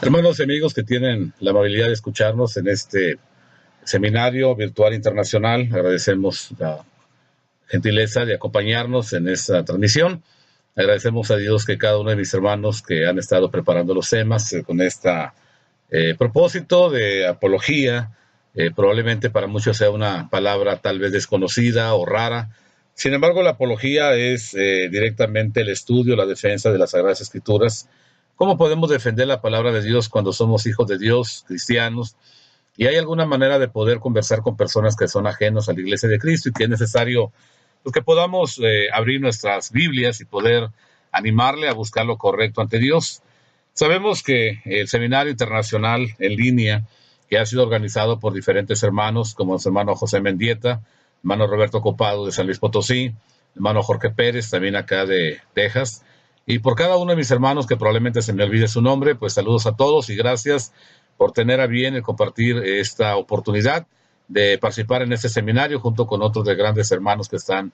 Hermanos y amigos que tienen la amabilidad de escucharnos en este seminario virtual internacional, agradecemos la gentileza de acompañarnos en esta transmisión. Agradecemos a Dios que cada uno de mis hermanos que han estado preparando los temas con este propósito de apología, probablemente para muchos sea una palabra tal vez desconocida o rara. Sin embargo, la apología es directamente el estudio, la defensa de las Sagradas Escrituras. ¿Cómo podemos defender la palabra de Dios cuando somos hijos de Dios, cristianos? Y hay alguna manera de poder conversar con personas que son ajenos a la Iglesia de Cristo y que es necesario pues, que podamos abrir nuestras Biblias y poder animarle a buscar lo correcto ante Dios. Sabemos que el Seminario Internacional en línea, que ha sido organizado por diferentes hermanos, como el hermano José Mendieta, hermano Roberto Copado de San Luis Potosí, hermano Jorge Pérez, también acá de Texas, y por cada uno de mis hermanos, que probablemente se me olvide su nombre, pues saludos a todos y gracias por tener a bien el compartir esta oportunidad de participar en este seminario junto con otros de grandes hermanos que están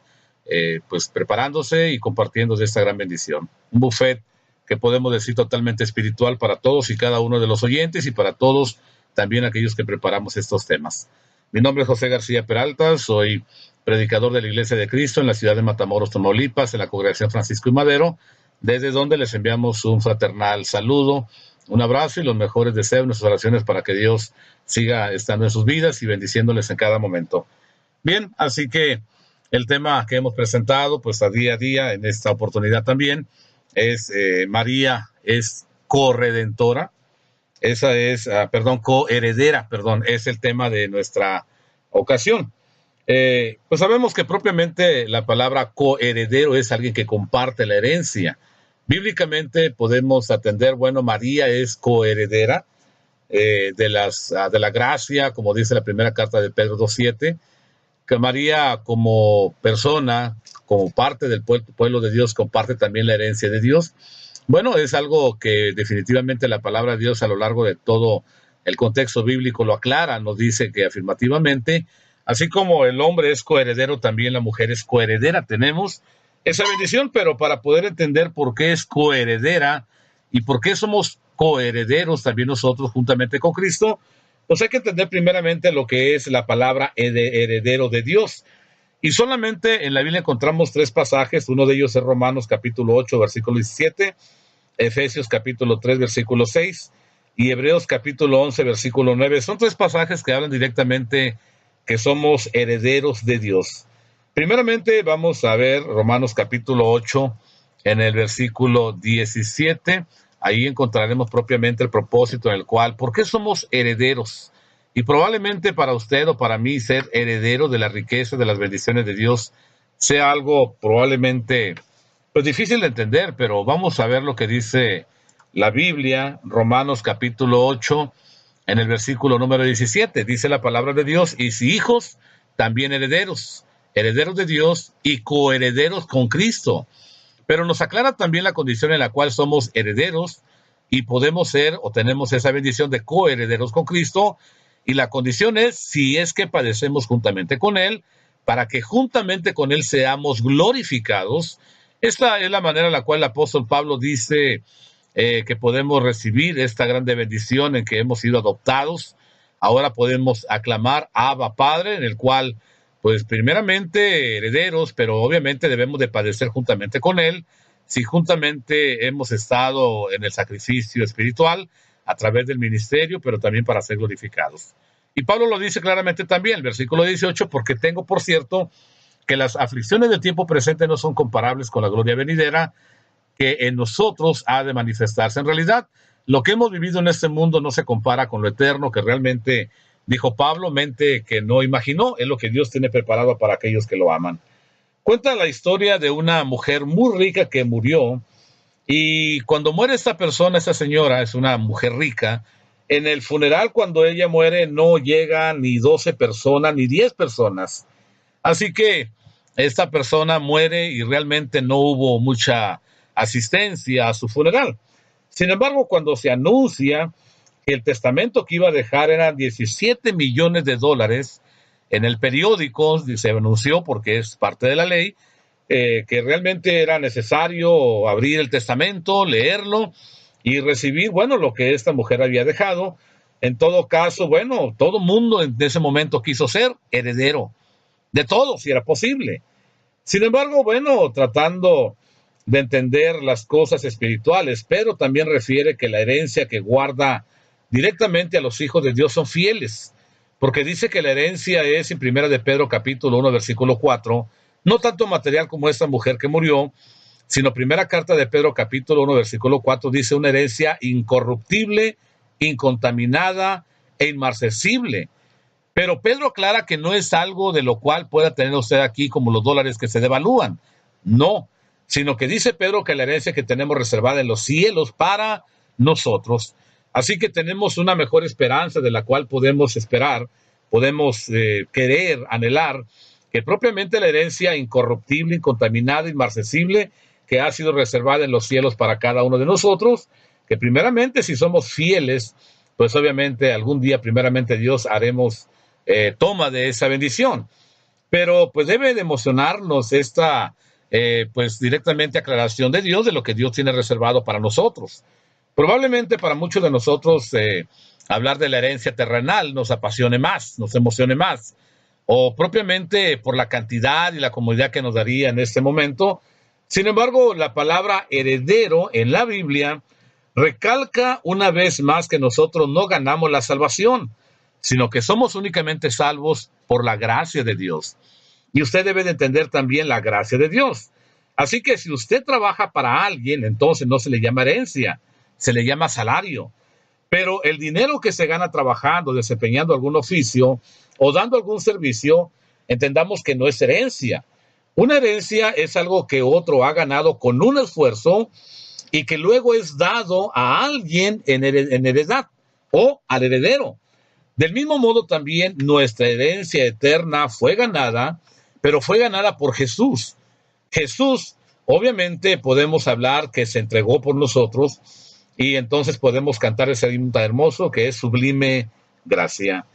pues preparándose y compartiendo de esta gran bendición. Un buffet que podemos decir totalmente espiritual para todos y cada uno de los oyentes y para todos también aquellos que preparamos estos temas. Mi nombre es José García Peralta, soy predicador de la Iglesia de Cristo en la ciudad de Matamoros, Tamaulipas, en la congregación Francisco y Madero, desde donde les enviamos un fraternal saludo, un abrazo y los mejores deseos, nuestras oraciones para que Dios siga estando en sus vidas y bendiciéndoles en cada momento. Bien, así que el tema que hemos presentado, pues a día en esta oportunidad también, es María es corredentora, esa es, coheredera, es el tema de nuestra ocasión. Pues sabemos que propiamente la palabra coheredero es alguien que comparte la herencia. Bíblicamente podemos atender, bueno, María es coheredera de la gracia, como dice la primera carta de Pedro 2:7, que María como persona, como parte del pueblo de Dios, comparte también la herencia de Dios. Bueno, es algo que definitivamente la palabra de Dios a lo largo de todo el contexto bíblico lo aclara, nos dice que afirmativamente, así como el hombre es coheredero, también la mujer es coheredera. Tenemos esa bendición, pero para poder entender por qué es coheredera y por qué somos coherederos también nosotros juntamente con Cristo, pues hay que entender primeramente lo que es la palabra heredero de Dios. Y solamente en la Biblia encontramos 3 pasajes, uno de ellos es Romanos capítulo 8, versículo 17, Efesios capítulo 3, versículo 6 y Hebreos capítulo 11, versículo 9. Son 3 pasajes que hablan directamente que somos herederos de Dios. Primeramente vamos a ver Romanos capítulo 8 en el versículo 17. Ahí encontraremos propiamente el propósito en el cual, ¿por qué somos herederos? Y probablemente para usted o para mí ser heredero de la riqueza, de las bendiciones de Dios, sea algo probablemente pues difícil de entender, pero vamos a ver lo que dice la Biblia, Romanos capítulo 8, en el versículo número 17. Dice la palabra de Dios, y si hijos, también herederos, herederos de Dios y coherederos con Cristo. Pero nos aclara también la condición en la cual somos herederos y podemos ser o tenemos esa bendición de coherederos con Cristo. Y la condición es si es que padecemos juntamente con Él, para que juntamente con Él seamos glorificados. Esta es la manera en la cual el apóstol Pablo dice que podemos recibir esta grande bendición en que hemos sido adoptados. Ahora podemos aclamar Abba Padre, en el cual pues primeramente herederos, pero obviamente debemos de padecer juntamente con Él, si juntamente hemos estado en el sacrificio espiritual a través del ministerio, pero también para ser glorificados. Y Pablo lo dice claramente también, el versículo 18, porque tengo por cierto que las aflicciones del tiempo presente no son comparables con la gloria venidera que en nosotros ha de manifestarse. En realidad, lo que hemos vivido en este mundo no se compara con lo eterno que realmente, dijo Pablo, mente que no imaginó, es lo que Dios tiene preparado para aquellos que lo aman. Cuenta la historia de una mujer muy rica que murió, y cuando muere esta persona, esta señora, es una mujer rica, en el funeral cuando ella muere no llegan ni 12 personas ni 10 personas. Así que esta persona muere y realmente no hubo mucha asistencia a su funeral. Sin embargo, cuando se anuncia que el testamento que iba a dejar eran 17 millones de dólares, en el periódico se anunció, porque es parte de la ley, que realmente era necesario abrir el testamento, leerlo y recibir, bueno, lo que esta mujer había dejado. En todo caso, bueno, todo mundo en ese momento quiso ser heredero de todo, si era posible. Sin embargo, bueno, tratando de entender las cosas espirituales, pero también refiere que la herencia que guarda directamente a los hijos de Dios son fieles, porque dice que la herencia es en Primera de Pedro capítulo 1 versículo 4, no tanto material como esta mujer que murió, sino primera carta de Pedro capítulo 1 versículo 4 dice una herencia incorruptible, incontaminada e inmarcesible. Pero Pedro aclara que no es algo de lo cual pueda tener usted aquí como los dólares que se devalúan. No, sino que dice Pedro que la herencia que tenemos reservada en los cielos para nosotros. Así que tenemos una mejor esperanza de la cual podemos esperar, podemos querer, anhelar, que propiamente la herencia incorruptible, incontaminada, inmarcesible, que ha sido reservada en los cielos para cada uno de nosotros, que primeramente si somos fieles, pues obviamente algún día primeramente Dios haremos toma de esa bendición. Pero pues debe de emocionarnos esta pues directamente aclaración de Dios de lo que Dios tiene reservado para nosotros. Probablemente para muchos de nosotros hablar de la herencia terrenal nos apasione más, nos emocione más, o propiamente por la cantidad y la comodidad que nos daría en este momento. Sin embargo, la palabra heredero en la Biblia recalca una vez más que nosotros no ganamos la salvación, sino que somos únicamente salvos por la gracia de Dios. Y usted debe de entender también la gracia de Dios. Así que si usted trabaja para alguien, entonces no se le llama herencia, se le llama salario. Pero el dinero que se gana trabajando, desempeñando algún oficio o dando algún servicio, entendamos que no es herencia. Una herencia es algo que otro ha ganado con un esfuerzo y que luego es dado a alguien en heredad o al heredero. Del mismo modo también nuestra herencia eterna fue ganada, pero fue ganada por Jesús. Jesús, obviamente podemos hablar que se entregó por nosotros y entonces podemos cantar ese himno tan hermoso que es Sublime Gracia.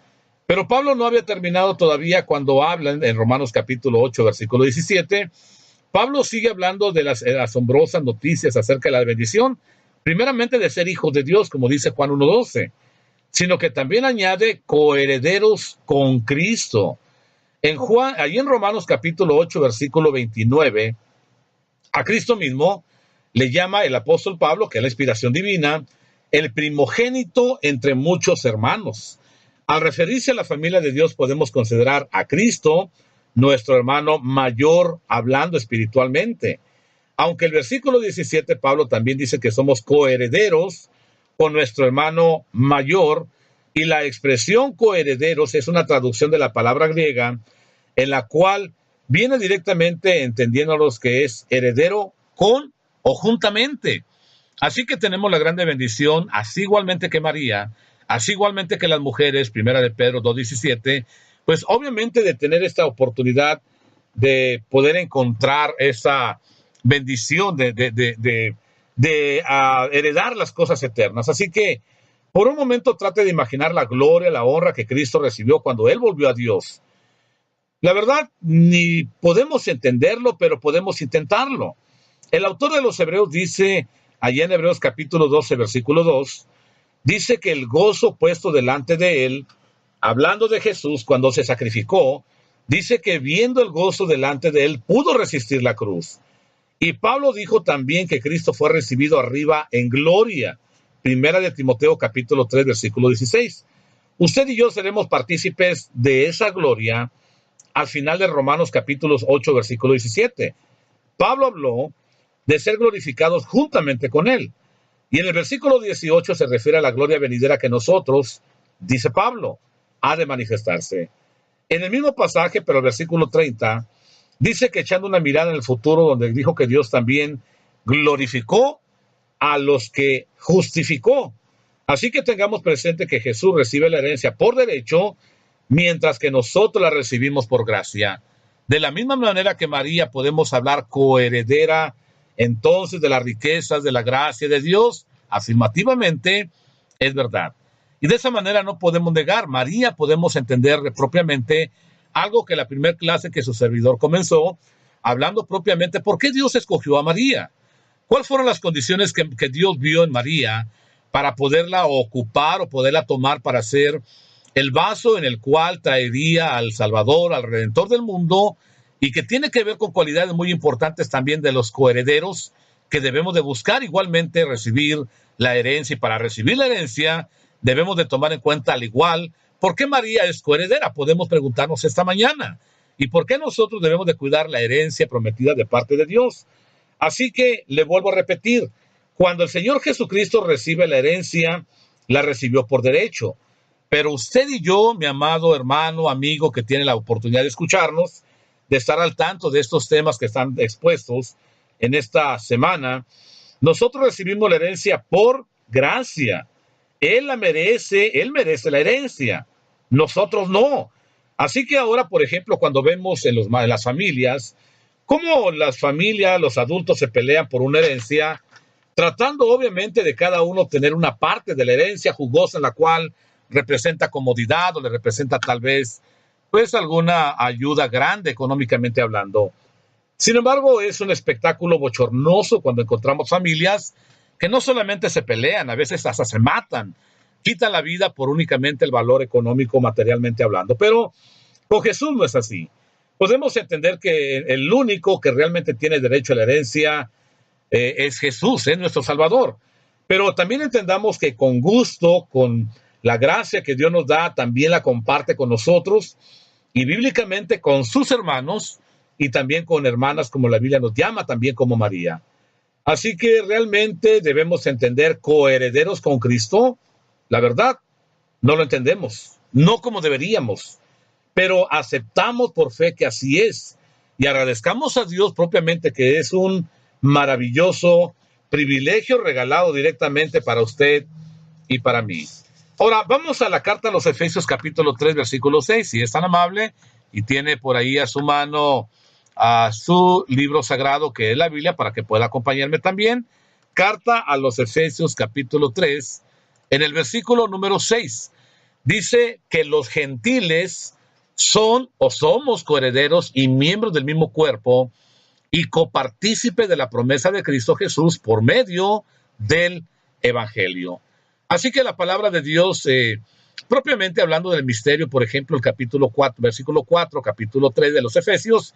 Pero Pablo no había terminado todavía cuando habla en Romanos capítulo 8, versículo 17. Pablo sigue hablando de las asombrosas noticias acerca de la bendición, primeramente de ser hijos de Dios, como dice Juan 1:12, sino que también añade coherederos con Cristo. Ahí en Romanos capítulo 8, versículo 29, a Cristo mismo le llama el apóstol Pablo, que es la inspiración divina, el primogénito entre muchos hermanos. Al referirse a la familia de Dios podemos considerar a Cristo nuestro hermano mayor hablando espiritualmente. Aunque el versículo 17, Pablo también dice que somos coherederos con nuestro hermano mayor, y la expresión coherederos es una traducción de la palabra griega en la cual viene directamente entendiéndonos que es heredero con o juntamente. Así que tenemos la grande bendición, así igualmente que María, así igualmente que las mujeres, primera de Pedro 2:17, pues obviamente de tener esta oportunidad de poder encontrar esa bendición de heredar las cosas eternas. Así que por un momento trate de imaginar la gloria, la honra que Cristo recibió cuando Él volvió a Dios. La verdad, ni podemos entenderlo, pero podemos intentarlo. El autor de los Hebreos dice, allá en Hebreos capítulo 12, versículo 2, dice que el gozo puesto delante de Él, hablando de Jesús cuando se sacrificó, dice que viendo el gozo delante de Él, pudo resistir la cruz. Y Pablo dijo también que Cristo fue recibido arriba en gloria. Primera de Timoteo capítulo 3, versículo 16. Usted y yo seremos partícipes de esa gloria al final de Romanos capítulos 8, versículo 17. Pablo habló de ser glorificados juntamente con Él. Y en el versículo 18 se refiere a la gloria venidera que nosotros, dice Pablo, ha de manifestarse. En el mismo pasaje, pero el versículo 30, dice que echando una mirada en el futuro, donde dijo que Dios también glorificó a los que justificó. Así que tengamos presente que Jesús recibe la herencia por derecho, mientras que nosotros la recibimos por gracia. De la misma manera que María podemos hablar coheredera entonces de las riquezas de la gracia de Dios, afirmativamente es verdad. Y de esa manera no podemos negar, María podemos entender propiamente algo que la primera clase que su servidor comenzó, hablando propiamente por qué Dios escogió a María. ¿Cuáles fueron las condiciones que Dios vio en María para poderla ocupar o poderla tomar para ser el vaso en el cual traería al Salvador, al Redentor del mundo, y que tiene que ver con cualidades muy importantes también de los coherederos que debemos de buscar igualmente recibir la herencia? Y para recibir la herencia debemos de tomar en cuenta al igual por qué María es coheredera. Podemos preguntarnos esta mañana, ¿y por qué nosotros debemos de cuidar la herencia prometida de parte de Dios? Así que le vuelvo a repetir, cuando el Señor Jesucristo recibe la herencia, la recibió por derecho. Pero usted y yo, mi amado hermano, amigo, que tiene la oportunidad de escucharnos, de estar al tanto de estos temas que están expuestos en esta semana, nosotros recibimos la herencia por gracia. Él merece la herencia, nosotros no. Así que ahora, por ejemplo, cuando vemos en las familias, cómo las familias, los adultos se pelean por una herencia, tratando obviamente de cada uno tener una parte de la herencia jugosa en la cual representa comodidad o le representa tal vez pues alguna ayuda grande económicamente hablando. Sin embargo, es un espectáculo bochornoso cuando encontramos familias que no solamente se pelean, a veces hasta se matan, quitan la vida por únicamente el valor económico materialmente hablando. Pero con Jesús no es así. Podemos entender que el único que realmente tiene derecho a la herencia es Jesús, es nuestro Salvador. Pero también entendamos que con gusto, con la gracia que Dios nos da, también la comparte con nosotros y bíblicamente con sus hermanos y también con hermanas como la Biblia nos llama, también como María. Así que realmente debemos entender coherederos con Cristo. La verdad, no lo entendemos, no como deberíamos, pero aceptamos por fe que así es y agradezcamos a Dios propiamente que es un maravilloso privilegio regalado directamente para usted y para mí. Ahora, vamos a la carta a los Efesios capítulo 3, versículo 6, si es tan amable y tiene por ahí a su mano a su libro sagrado que es la Biblia para que pueda acompañarme también. Carta a los Efesios capítulo 3, en el versículo número 6, dice que los gentiles son o somos coherederos y miembros del mismo cuerpo y copartícipe de la promesa de Cristo Jesús por medio del Evangelio. Así que la palabra de Dios, propiamente hablando del misterio, por ejemplo, el capítulo 4, versículo 4, capítulo 3 de los Efesios,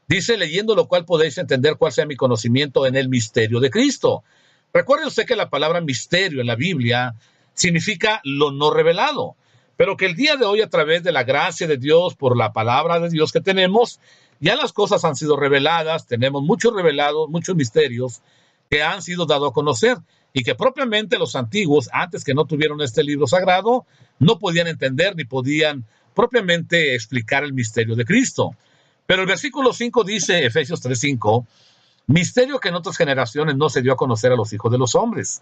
dice, leyendo lo cual podéis entender cuál sea mi conocimiento en el misterio de Cristo. Recuerde usted que la palabra misterio en la Biblia significa lo no revelado, pero que el día de hoy, a través de la gracia de Dios, por la palabra de Dios que tenemos, ya las cosas han sido reveladas, tenemos muchos revelados, muchos misterios que han sido dados a conocer y que propiamente los antiguos, antes que no tuvieron este libro sagrado, no podían entender ni podían propiamente explicar el misterio de Cristo. Pero el versículo 5 dice, Efesios 3:5, misterio que en otras generaciones no se dio a conocer a los hijos de los hombres.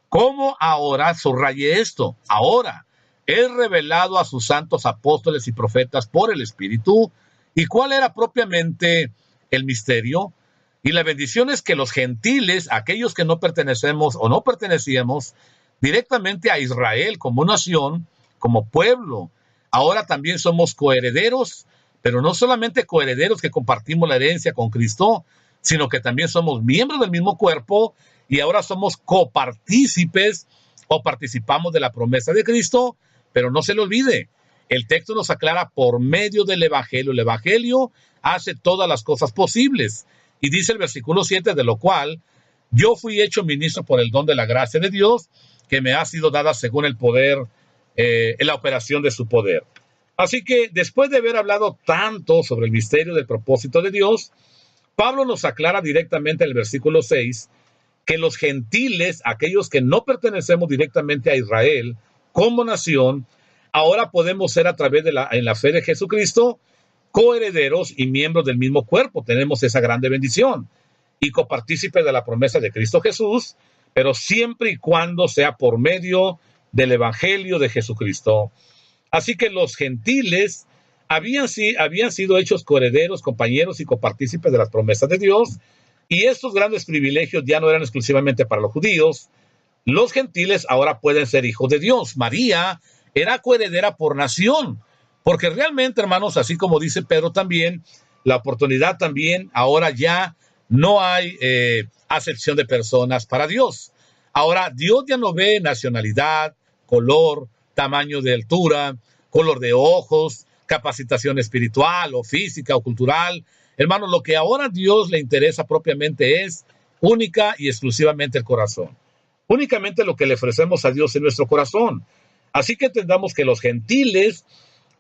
¿Cómo ahora, subraye esto, ahora es revelado a sus santos apóstoles y profetas por el Espíritu? ¿Y cuál era propiamente el misterio? Y la bendición es que los gentiles, aquellos que no pertenecemos o no pertenecíamos directamente a Israel como nación, como pueblo, ahora también somos coherederos, pero no solamente coherederos que compartimos la herencia con Cristo, sino que también somos miembros del mismo cuerpo y ahora somos copartícipes o participamos de la promesa de Cristo, pero no se le olvide, el texto nos aclara por medio del Evangelio. El Evangelio hace todas las cosas posibles. Y dice el versículo 7, de lo cual yo fui hecho ministro por el don de la gracia de Dios, que me ha sido dada según el poder, en la operación de su poder. Así que después de haber hablado tanto sobre el misterio del propósito de Dios, Pablo nos aclara directamente en el versículo 6 que los gentiles, aquellos que no pertenecemos directamente a Israel como nación, ahora podemos ser a través de en la fe de Jesucristo coherederos y miembros del mismo cuerpo. Tenemos esa grande bendición y copartícipes de la promesa de Cristo Jesús, pero siempre y cuando sea por medio del Evangelio de Jesucristo. Así que los gentiles habían sido hechos coherederos, compañeros y copartícipes de las promesas de Dios, y estos grandes privilegios ya no eran exclusivamente para los judíos. Los gentiles ahora pueden ser hijos de Dios. María era coheredera por nación, porque realmente, hermanos, así como dice Pedro también, la oportunidad también, ahora ya no hay acepción de personas para Dios. Ahora, Dios ya no ve nacionalidad, color, tamaño de altura, color de ojos, capacitación espiritual o física o cultural. Hermano, lo que ahora a Dios le interesa propiamente es única y exclusivamente el corazón. Únicamente lo que le ofrecemos a Dios en nuestro corazón. Así que entendamos que los gentiles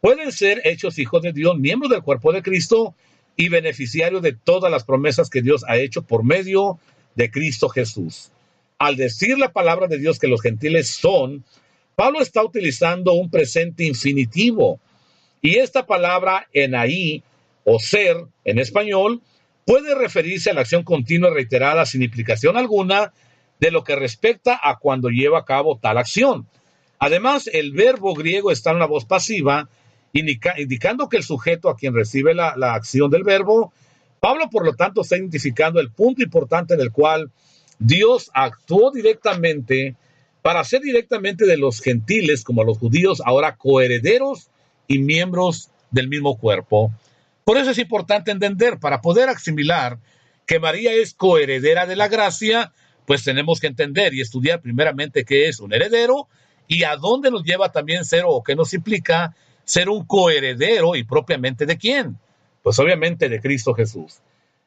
pueden ser hechos hijos de Dios, miembros del cuerpo de Cristo y beneficiarios de todas las promesas que Dios ha hecho por medio de Cristo Jesús. Al decir la palabra de Dios que los gentiles son, Pablo está utilizando un presente infinitivo. Y esta palabra enaí, o ser, en español, puede referirse a la acción continua y reiterada sin implicación alguna de lo que respecta a cuando lleva a cabo tal acción. Además, el verbo griego está en una voz pasiva, indicando que el sujeto a quien recibe la acción del verbo, Pablo, por lo tanto, está identificando el punto importante en el cual Dios actuó directamente para hacer directamente de los gentiles, como los judíos, ahora coherederos y miembros del mismo cuerpo. Por eso es importante entender, para poder asimilar que María es coheredera de la gracia, pues tenemos que entender y estudiar primeramente qué es un heredero y a dónde nos lleva también ser, o qué nos implica ser un coheredero, y propiamente de quién. Pues obviamente de Cristo Jesús.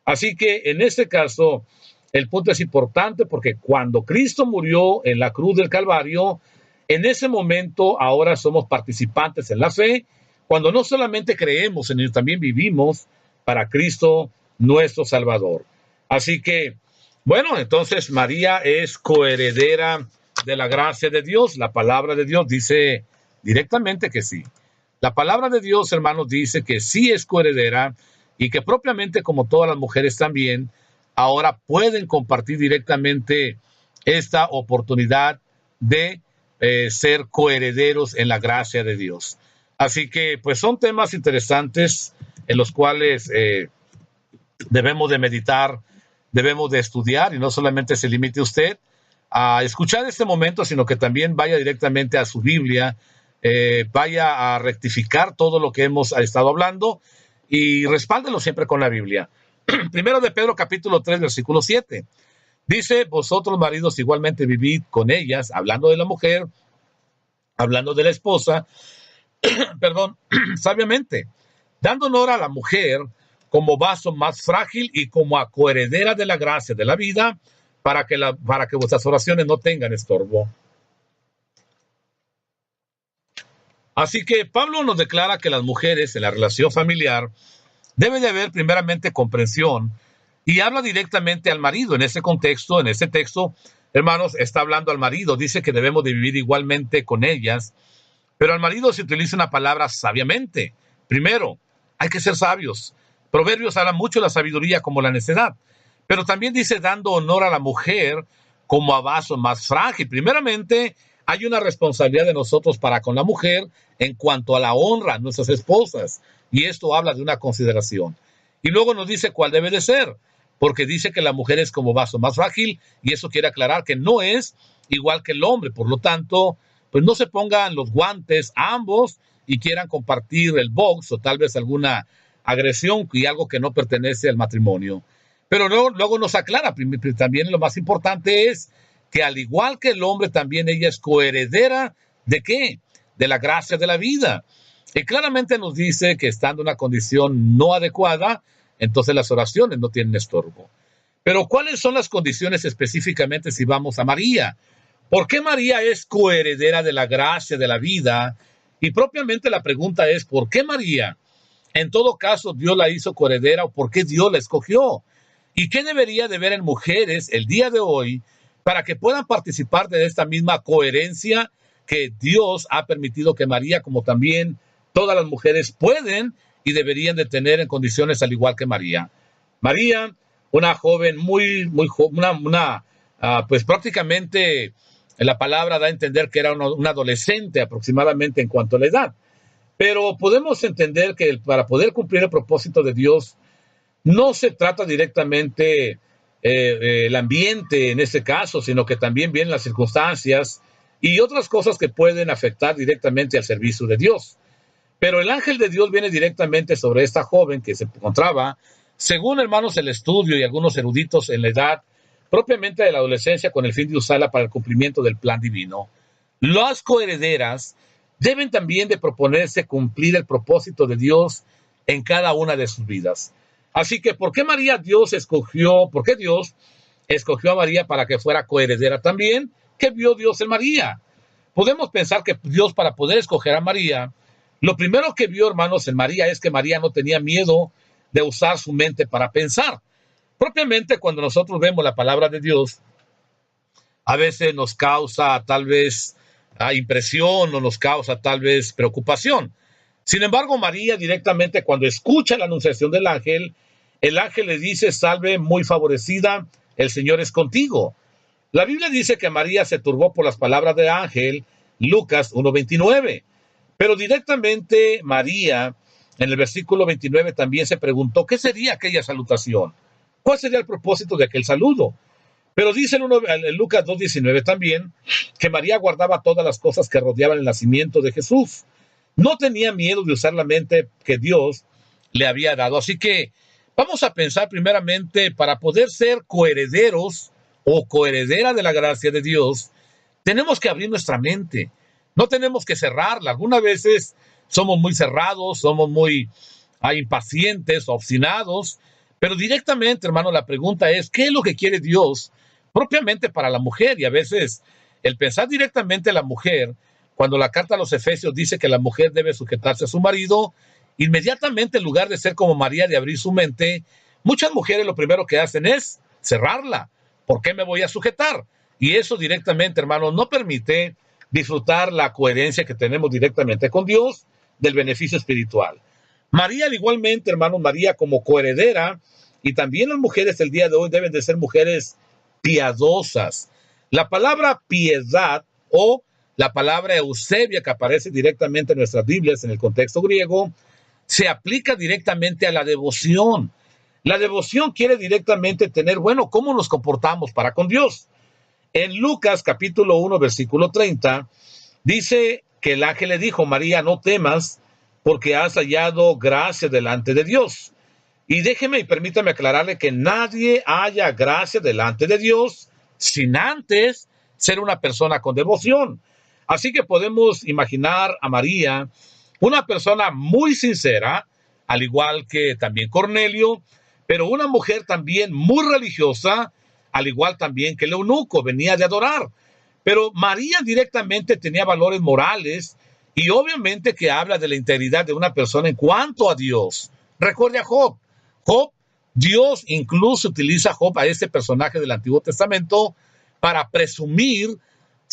Así que en este caso, el punto es importante porque cuando Cristo murió en la cruz del Calvario, en ese momento ahora somos participantes en la fe, cuando no solamente creemos en él, también vivimos para Cristo nuestro Salvador. Así que, bueno, entonces María es coheredera de la gracia de Dios. La palabra de Dios dice directamente que sí. La palabra de Dios, hermanos, dice que sí es coheredera y que propiamente, como todas las mujeres también, ahora pueden compartir directamente esta oportunidad de ser coherederos en la gracia de Dios. Así que, pues, son temas interesantes en los cuales debemos de meditar, debemos de estudiar, y no solamente se limite usted a escuchar este momento, sino que también vaya directamente a su Biblia, vaya a rectificar todo lo que hemos estado hablando y respáldelo siempre con la Biblia. Primero de Pedro capítulo 3, versículo 7. Dice, vosotros maridos igualmente vivid con ellas, hablando de la mujer, hablando de la esposa, perdón, sabiamente, dando honor a la mujer como vaso más frágil y como a coheredera de la gracia de la vida, para que vuestras oraciones no tengan estorbo. Así que Pablo nos declara que las mujeres en la relación familiar debe de haber primeramente comprensión, y habla directamente al marido. En ese contexto, en este texto, hermanos, está hablando al marido, dice que debemos de vivir igualmente con ellas, pero al marido se utiliza una palabra sabiamente. Primero, hay que ser sabios. Proverbios habla mucho de la sabiduría como la necedad, pero también dice dando honor a la mujer como a vaso más frágil. Primeramente, hay una responsabilidad de nosotros para con la mujer en cuanto a la honra a nuestras esposas, y esto habla de una consideración. Y luego nos dice cuál debe de ser, porque dice que la mujer es como vaso más frágil, y eso quiere aclarar que no es igual que el hombre. Por lo tanto, pues no se pongan los guantes ambos y quieran compartir el box o tal vez alguna agresión y algo que no pertenece al matrimonio. Pero luego nos aclara, también lo más importante es que al igual que el hombre, también ella es coheredera ¿de qué? De la gracia de la vida. Y claramente nos dice que estando en una condición no adecuada, entonces las oraciones no tienen estorbo. Pero ¿cuáles son las condiciones específicamente si vamos a María? ¿Por qué María es coheredera de la gracia de la vida? Y propiamente la pregunta es, ¿por qué María? En todo caso, Dios la hizo coheredera, o ¿por qué Dios la escogió? ¿Y qué debería de ver en mujeres el día de hoy para que puedan participar de esta misma coherencia que Dios ha permitido que María, como también todas las mujeres, pueden y deberían de tener en condiciones al igual que María? María, una joven pues prácticamente la palabra da a entender que era una adolescente aproximadamente en cuanto a la edad. Pero podemos entender que para poder cumplir el propósito de Dios, no se trata directamente el ambiente en este caso, sino que también vienen las circunstancias y otras cosas que pueden afectar directamente al servicio de Dios. Pero el ángel de Dios viene directamente sobre esta joven que se encontraba, según hermanos el estudio y algunos eruditos en la edad, propiamente de la adolescencia, con el fin de usarla para el cumplimiento del plan divino. Las coherederas deben también de proponerse cumplir el propósito de Dios en cada una de sus vidas. Así que, ¿por qué Dios escogió a María para que fuera coheredera también? ¿Qué vio Dios en María? Podemos pensar que Dios, para poder escoger a María, lo primero que vio, hermanos, en María es que María no tenía miedo de usar su mente para pensar. Propiamente, cuando nosotros vemos la palabra de Dios, a veces nos causa tal vez impresión o nos causa tal vez preocupación. Sin embargo, María directamente, cuando escucha la anunciación del ángel, el ángel le dice: salve muy favorecida, el Señor es contigo. La Biblia dice que María se turbó por las palabras del ángel, Lucas 1:29. Pero directamente María, en el versículo 29, también se preguntó qué sería aquella salutación, cuál sería el propósito de aquel saludo. Pero dice en Lucas 2:19 también que María guardaba todas las cosas que rodeaban el nacimiento de Jesús. No tenía miedo de usar la mente que Dios le había dado. Así que vamos a pensar primeramente, para poder ser coherederos o coheredera de la gracia de Dios, tenemos que abrir nuestra mente. No tenemos que cerrarla. Algunas veces somos muy cerrados, somos muy impacientes, obstinados, pero directamente, hermano, la pregunta es: ¿qué es lo que quiere Dios propiamente para la mujer? Y a veces el pensar directamente a la mujer, cuando la carta a los Efesios dice que la mujer debe sujetarse a su marido, inmediatamente, en lugar de ser como María, de abrir su mente, muchas mujeres lo primero que hacen es cerrarla. ¿Por qué me voy a sujetar? Y eso directamente, hermano, no permite disfrutar la coherencia que tenemos directamente con Dios, del beneficio espiritual. María, igualmente, hermano, María como coheredera, y también las mujeres el día de hoy deben de ser mujeres piadosas. La palabra piedad, o la palabra eusebia, que aparece directamente en nuestras Biblias en el contexto griego, se aplica directamente a la devoción. La devoción quiere directamente tener, bueno, ¿cómo nos comportamos para con Dios? En Lucas capítulo 1, versículo 30, dice que el ángel le dijo: María, no temas, porque has hallado gracia delante de Dios. Y déjeme y permítame aclararle que nadie halla gracia delante de Dios sin antes ser una persona con devoción. Así que podemos imaginar a María, una persona muy sincera, al igual que también Cornelio, pero una mujer también muy religiosa, al igual también que el eunuco, venía de adorar. Pero María directamente tenía valores morales, y obviamente que habla de la integridad de una persona en cuanto a Dios. Recuerde a Job. Dios incluso utiliza a Job, a este personaje del Antiguo Testamento, para presumir,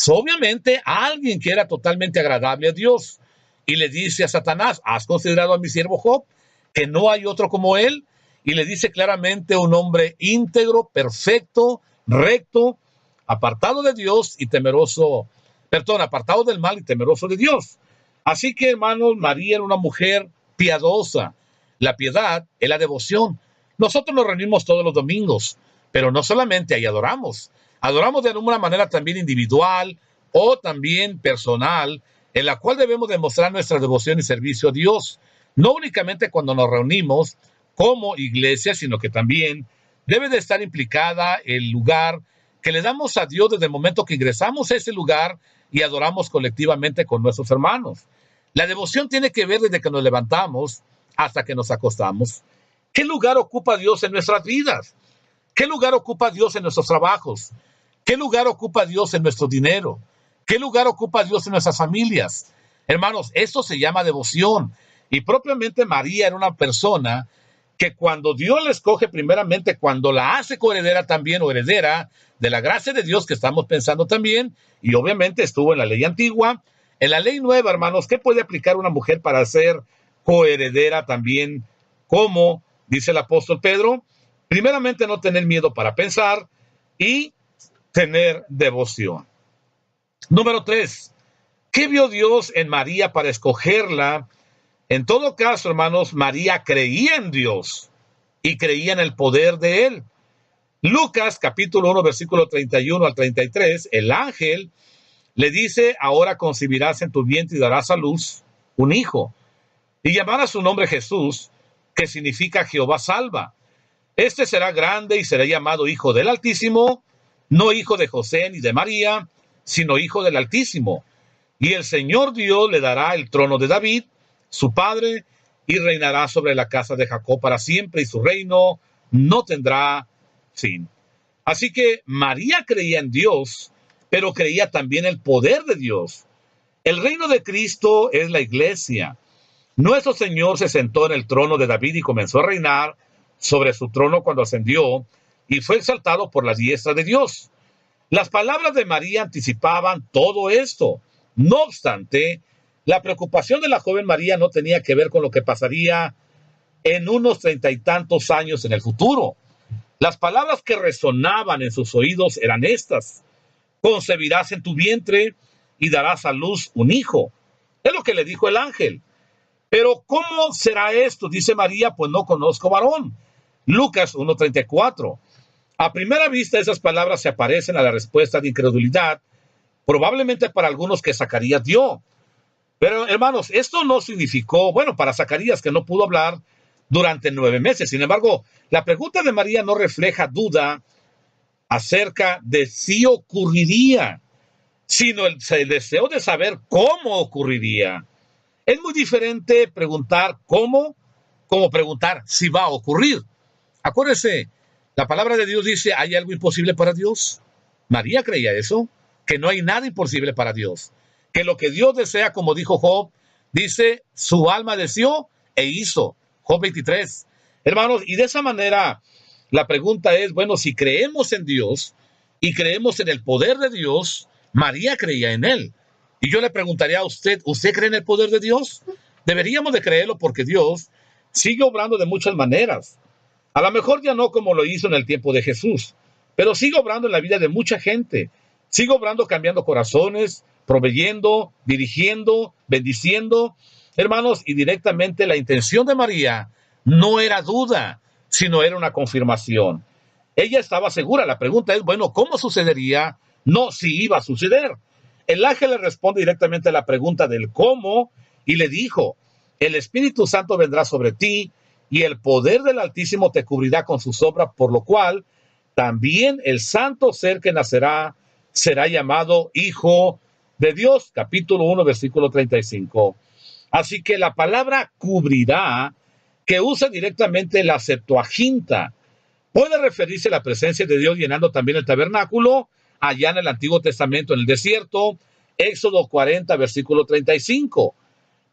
obviamente, a alguien que era totalmente agradable a Dios. Y le dice a Satanás: ¿has considerado a mi siervo Job, que no hay otro como él? Y le dice claramente: un hombre íntegro, perfecto, recto, apartado de Dios y temeroso, apartado del mal y temeroso de Dios. Así que, hermanos, María era una mujer piadosa. La piedad es la devoción. Nosotros nos reunimos todos los domingos, pero no solamente ahí adoramos. Adoramos de alguna manera también individual o también personal, en la cual debemos demostrar nuestra devoción y servicio a Dios. No únicamente cuando nos reunimos como iglesia, sino que también debe de estar implicada el lugar que le damos a Dios desde el momento que ingresamos a ese lugar y adoramos colectivamente con nuestros hermanos. La devoción tiene que ver desde que nos levantamos hasta que nos acostamos. ¿Qué lugar ocupa Dios en nuestras vidas? ¿Qué lugar ocupa Dios en nuestros trabajos? ¿Qué lugar ocupa Dios en nuestro dinero? ¿Qué lugar ocupa Dios en nuestras familias? Hermanos, esto se llama devoción. Y propiamente María era una persona que, cuando Dios la escoge primeramente, cuando la hace coheredera también, o heredera de la gracia de Dios que estamos pensando también, y obviamente estuvo en la ley antigua, en la ley nueva, hermanos, ¿qué puede aplicar una mujer para ser coheredera también? Como dice el apóstol Pedro, primeramente no tener miedo para pensar y tener devoción. Número 3, ¿qué vio Dios en María para escogerla? En todo caso, hermanos, María creía en Dios y creía en el poder de Él. Lucas capítulo 1, versículo 31 al 33, el ángel le dice: ahora concebirás en tu vientre y darás a luz un hijo, y llamarás su nombre Jesús, que significa Jehová salva. Este será grande y será llamado Hijo del Altísimo, no hijo de José ni de María, sino Hijo del Altísimo. Y el Señor Dios le dará el trono de David, su padre, y reinará sobre la casa de Jacob para siempre, y su reino no tendrá fin. Así que María creía en Dios, pero creía también en el poder de Dios. El reino de Cristo es la iglesia. Nuestro Señor se sentó en el trono de David y comenzó a reinar sobre su trono cuando ascendió y fue exaltado por la diestra de Dios. Las palabras de María anticipaban todo esto. No obstante, la preocupación de la joven María no tenía que ver con lo que pasaría en unos 30 y tantos años en el futuro. Las palabras que resonaban en sus oídos eran estas: concebirás en tu vientre y darás a luz un hijo. Es lo que le dijo el ángel. Pero ¿cómo será esto? Dice María, pues no conozco varón. Lucas 1:34. A primera vista esas palabras se aparecen a la respuesta de incredulidad, probablemente para algunos que Zacarías dio. Pero hermanos, esto no significó, bueno, para Zacarías, que no pudo hablar durante 9 meses. Sin embargo, la pregunta de María no refleja duda acerca de si ocurriría, sino el deseo de saber cómo ocurriría. Es muy diferente preguntar cómo, como preguntar si va a ocurrir. Acuérdese, la palabra de Dios dice, ¿hay algo imposible para Dios? María creía eso, que no hay nada imposible para Dios. Que lo que Dios desea, como dijo Job, dice, su alma deseó e hizo. Job 23. Hermanos, y de esa manera, la pregunta es, bueno, si creemos en Dios y creemos en el poder de Dios, María creía en él. Y yo le preguntaría a usted, ¿usted cree en el poder de Dios? Deberíamos de creerlo porque Dios sigue obrando de muchas maneras. A lo mejor ya no como lo hizo en el tiempo de Jesús, pero sigue obrando en la vida de mucha gente. Sigue obrando cambiando corazones, proveyendo, dirigiendo, bendiciendo. Hermanos, y directamente la intención de María no era duda, sino era una confirmación. Ella estaba segura. La pregunta es, bueno, ¿cómo sucedería? No si iba a suceder. El ángel le responde directamente a la pregunta del cómo y le dijo, el Espíritu Santo vendrá sobre ti y el poder del Altísimo te cubrirá con su sombra, por lo cual también el santo ser que nacerá será llamado Hijo de Dios. Capítulo 1, versículo 35. Así que la palabra cubrirá, que usa directamente la Septuaginta, puede referirse a la presencia de Dios llenando también el tabernáculo, allá en el Antiguo Testamento, en el desierto, Éxodo 40, versículo 35.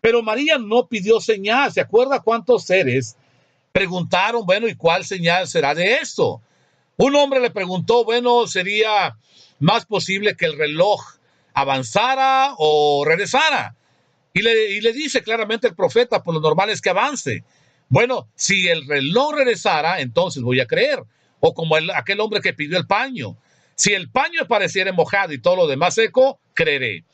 Pero María no pidió señal. ¿Se acuerda cuántos seres preguntaron, bueno, ¿y cuál señal será de esto? Un hombre le preguntó, bueno, ¿sería más posible que el reloj avanzara o regresara? Y le dice claramente el profeta, pues lo normal es que avance. Bueno, si el reloj regresara, entonces voy a creer. O como aquel hombre que pidió el paño. Si el paño apareciera mojado y todo lo demás seco, creeré.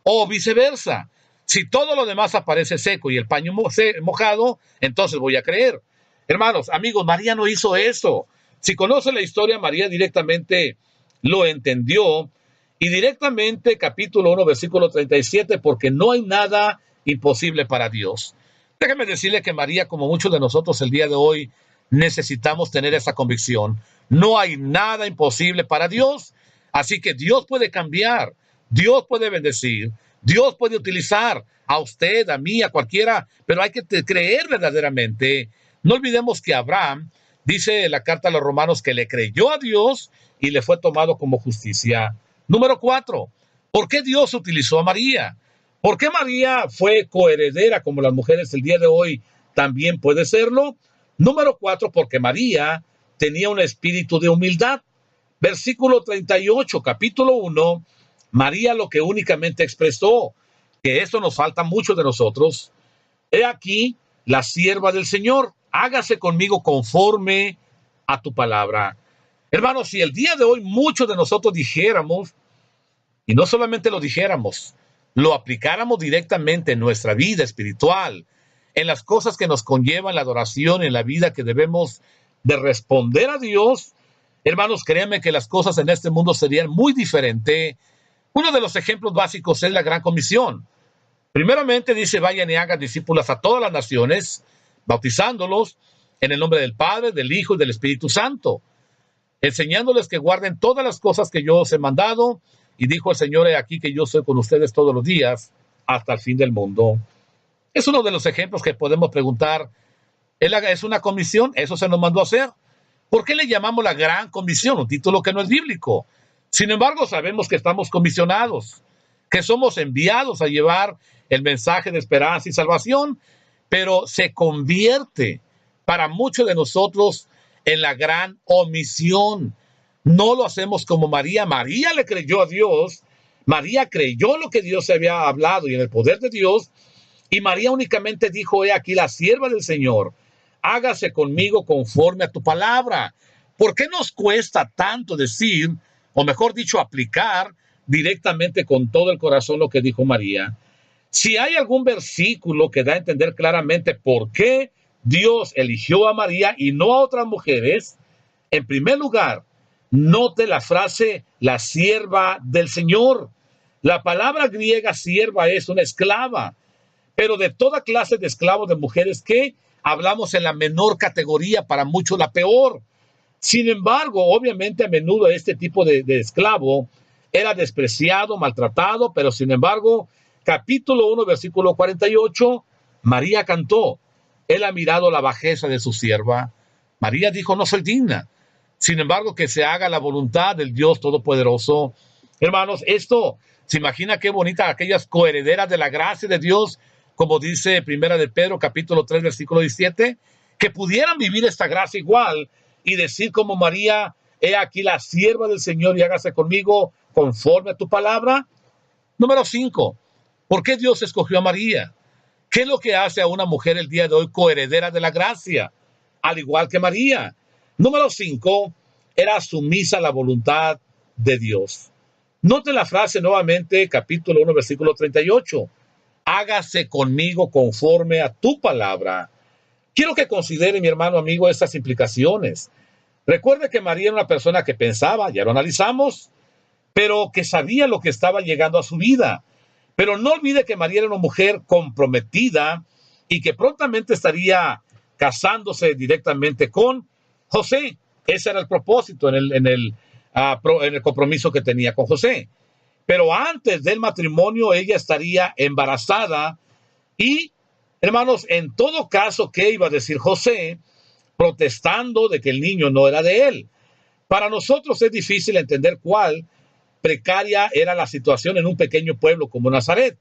O viceversa. Si todo lo demás aparece seco y el paño mojado, entonces voy a creer. Hermanos, amigos, María no hizo eso. Si conoce la historia, María directamente lo entendió. Y directamente, capítulo 1, versículo 37, porque no hay nada imposible para Dios. Déjeme decirle que María, como muchos de nosotros el día de hoy, necesitamos tener esa convicción. No hay nada imposible para Dios. Así que Dios puede cambiar, Dios puede bendecir, Dios puede utilizar a usted, a mí, a cualquiera, pero hay que creer verdaderamente. No olvidemos que Abraham, dice la carta a los romanos, que le creyó a Dios y le fue tomado como justicia. Número 4, ¿por qué Dios utilizó a María? ¿Por qué María fue coheredera como las mujeres el día de hoy también puede serlo? Número 4, porque María tenía un espíritu de humildad. Versículo 38, capítulo 1, María lo que únicamente expresó, que esto nos falta mucho de nosotros. He aquí la sierva del Señor, hágase conmigo conforme a tu palabra. Hermanos, si el día de hoy muchos de nosotros dijéramos, y no solamente lo dijéramos, lo aplicáramos directamente en nuestra vida espiritual, en las cosas que nos conllevan la adoración, en la vida que debemos de responder a Dios, hermanos, créanme que las cosas en este mundo serían muy diferentes. Uno de los ejemplos básicos es la Gran Comisión. Primeramente dice, vayan y hagan discípulos a todas las naciones, bautizándolos en el nombre del Padre, del Hijo y del Espíritu Santo, enseñándoles que guarden todas las cosas que yo os he mandado. Y dijo el Señor, he aquí que yo soy con ustedes todos los días hasta el fin del mundo. Es uno de los ejemplos que podemos preguntar. ¿Es una comisión? ¿Eso se nos mandó a hacer? ¿Por qué le llamamos la Gran Comisión? Un título que no es bíblico. Sin embargo, sabemos que estamos comisionados, que somos enviados a llevar el mensaje de esperanza y salvación, pero se convierte para muchos de nosotros en la gran omisión. No lo hacemos como María. María le creyó a Dios. María creyó lo que Dios había hablado y en el poder de Dios. Y María únicamente dijo, he aquí la sierva del Señor, hágase conmigo conforme a tu palabra. ¿Por qué nos cuesta tanto decir, o mejor dicho, aplicar directamente con todo el corazón lo que dijo María? Si hay algún versículo que da a entender claramente por qué Dios eligió a María y no a otras mujeres, en primer lugar, note la frase, la sierva del Señor. La palabra griega sierva es una esclava, pero de toda clase de esclavos de mujeres que hablamos en la menor categoría, para muchos la peor. Sin embargo, obviamente a menudo este tipo de esclavo era despreciado, maltratado, pero sin embargo, capítulo 1, versículo 48, María cantó, él ha mirado la bajeza de su sierva. María dijo, no soy digna. Sin embargo, que se haga la voluntad del Dios Todopoderoso. Hermanos, esto, ¿se imagina qué bonita aquellas coherederas de la gracia de Dios, como dice Primera de Pedro, capítulo 3, versículo 17, que pudieran vivir esta gracia igual y decir como María, he aquí la sierva del Señor y hágase conmigo conforme a tu palabra? Número 5, ¿por qué Dios escogió a María? ¿Qué es lo que hace a una mujer el día de hoy coheredera de la gracia? Al igual que María. Número 5, era sumisa a la voluntad de Dios. Note la frase nuevamente, capítulo 1, versículo 38. Hágase conmigo conforme a tu palabra. Quiero que considere, mi hermano amigo, estas implicaciones. Recuerde que María era una persona que pensaba, ya lo analizamos, pero que sabía lo que estaba llegando a su vida. Pero no olvide que María era una mujer comprometida y que prontamente estaría casándose directamente con José. Ese era el propósito en el compromiso que tenía con José. Pero antes del matrimonio ella estaría embarazada y, hermanos, en todo caso, ¿qué iba a decir José? Protestando de que el niño no era de él. Para nosotros es difícil entender cuál precaria era la situación en un pequeño pueblo como Nazaret.